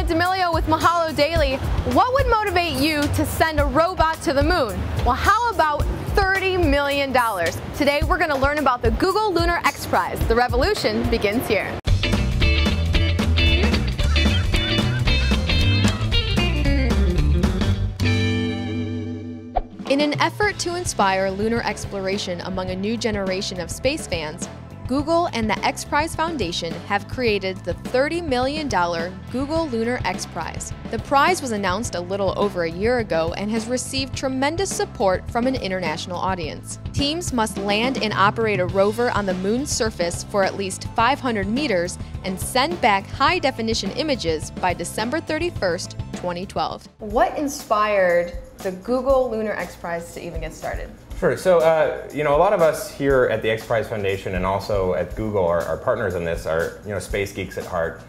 D'Amelio with Mahalo Daily. What would motivate you to send a robot to the moon? Well, how about $30 million? Today we're going to learn about the Google Lunar X PRIZE. The revolution begins here. In an effort to inspire lunar exploration among a new generation of space fans, Google and the X PRIZE Foundation have created the $30 million Google Lunar X PRIZE. The prize was announced a little over a year ago and has received tremendous support from an international audience. Teams must land and operate a rover on the moon's surface for at least 500 meters and send back high-definition images by December 31st, 2012. What inspired the Google Lunar X PRIZE to even get started? Sure. So, a lot of us here at the X PRIZE Foundation and also at Google, our partners in this are, space geeks at heart.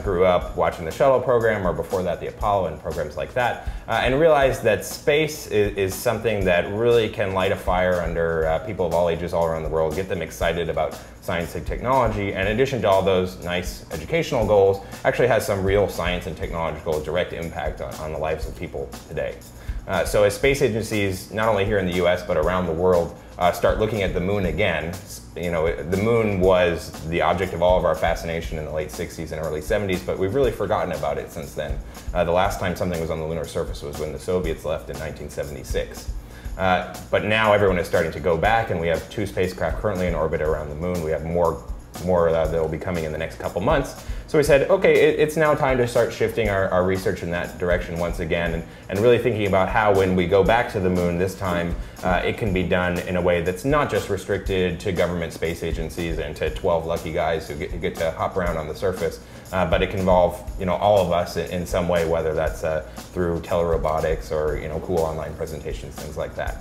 Grew up watching the shuttle program, or before that the Apollo and programs like that, and realized that space is something that really can light a fire under people of all ages all around the world, get them excited about science and technology, and in addition to all those nice educational goals, actually has some real science and technological direct impact on the lives of people today. So as space agencies, not only here in the US, but around the world, start looking at the moon again, the moon was the object of all of our fascination in the late 60s and early 70s, but we've really forgotten about it since then. The last time something was on the lunar surface was when the Soviets left in 1976. But now everyone is starting to go back, and we have 2 spacecraft currently in orbit around the moon. We have more that will be coming in the next couple months. So we said, okay, it's now time to start shifting our research in that direction once again, and really thinking about how, when we go back to the moon this time, it can be done in a way that's not just restricted to government space agencies and to 12 lucky guys who get to hop around on the surface, but it can involve all of us in some way, whether that's through telerobotics or cool online presentations, things like that.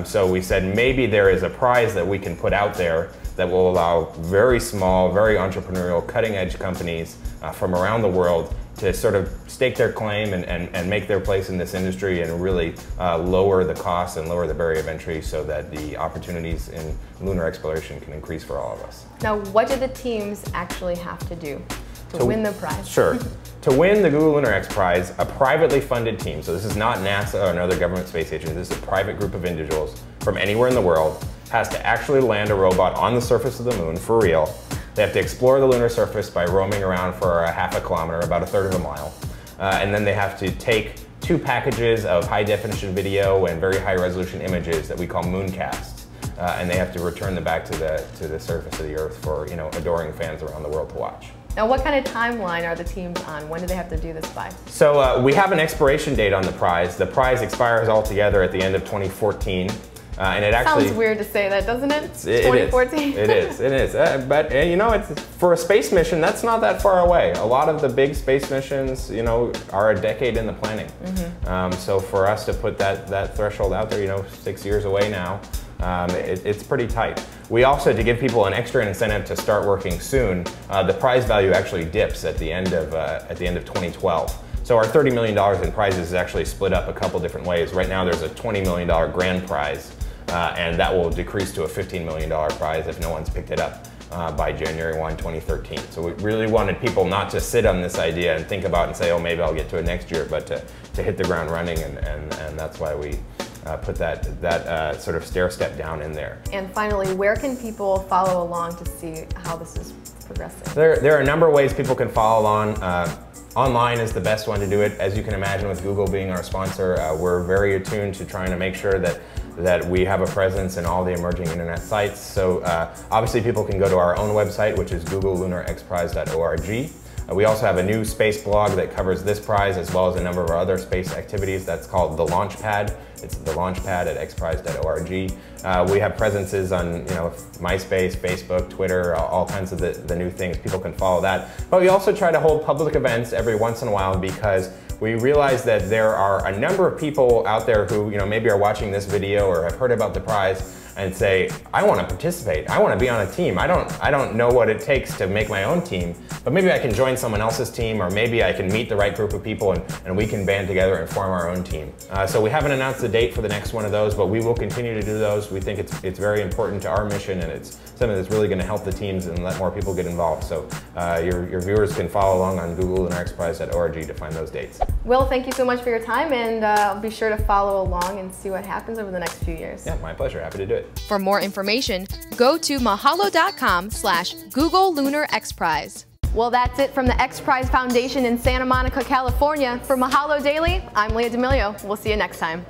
So we said maybe there is a prize that we can put out there that will allow very small, very entrepreneurial, cutting-edge companies from around the world to sort of stake their claim and make their place in this industry, and really lower the costs and lower the barrier of entry so that the opportunities in lunar exploration can increase for all of us. Now, what do the teams actually have to do to win the prize? Sure. To win the Google Lunar X PRIZE, a privately funded team, so this is not NASA or another government space agency, this is a private group of individuals from anywhere in the world, has to actually land a robot on the surface of the moon for real. They have to explore the lunar surface by roaming around for a half a kilometer, about a third of a mile. And then they have to take 2 packages of high-definition video and very high-resolution images that we call mooncasts. And they have to return them back to the surface of the Earth for adoring fans around the world to watch. Now, what kind of timeline are the teams on? When do they have to do this by? So we have an expiration date on the prize. The prize expires altogether at the end of 2014. And it actually sounds weird to say that, doesn't it? 2014. It is. But it's for a space mission. That's not that far away. A lot of the big space missions, are a decade in the planning. Mm-hmm. So for us to put that threshold out there, 6 years away now, it's pretty tight. We also, to give people an extra incentive to start working soon, the prize value actually dips at the end of 2012. So our $30 million in prizes is actually split up a couple different ways. Right now there's a $20 million grand prize, and that will decrease to a $15 million prize if no one's picked it up by January 1, 2013. So we really wanted people not to sit on this idea and think about and say, oh, maybe I'll get to it next year, but to hit the ground running, and that's why we put that sort of stair step down in there. And finally, where can people follow along to see how this is progressing? There are a number of ways people can follow along. Online is the best one to do it. As you can imagine, with Google being our sponsor, we're very attuned to trying to make sure that we have a presence in all the emerging internet sites. So obviously people can go to our own website, which is googlelunarxprize.org. We also have a new space blog that covers this prize, as well as a number of our other space activities. That's called The Launchpad. It's The Launchpad at xprize.org. We have presences on MySpace, Facebook, Twitter, all kinds of the new things. People can follow that. But we also try to hold public events every once in a while, because we realize that there are a number of people out there who maybe are watching this video or have heard about the prize, and say, I want to participate. I want to be on a team. I don't know what it takes to make my own team, but maybe I can join someone else's team, or maybe I can meet the right group of people and we can band together and form our own team. So we haven't announced the date for the next one of those, but we will continue to do those. We think it's very important to our mission, and it's something that's really going to help the teams and let more people get involved. So your viewers can follow along on googlelunarxprize.org to find those dates. Will, thank you so much for your time, and I'll be sure to follow along and see what happens over the next few years. Yeah, my pleasure. Happy to do it. For more information, go to mahalo.com/Google Lunar X Prize. Well, that's it from the X Prize Foundation in Santa Monica, California. For Mahalo Daily, I'm Leah D'Amelio. We'll see you next time.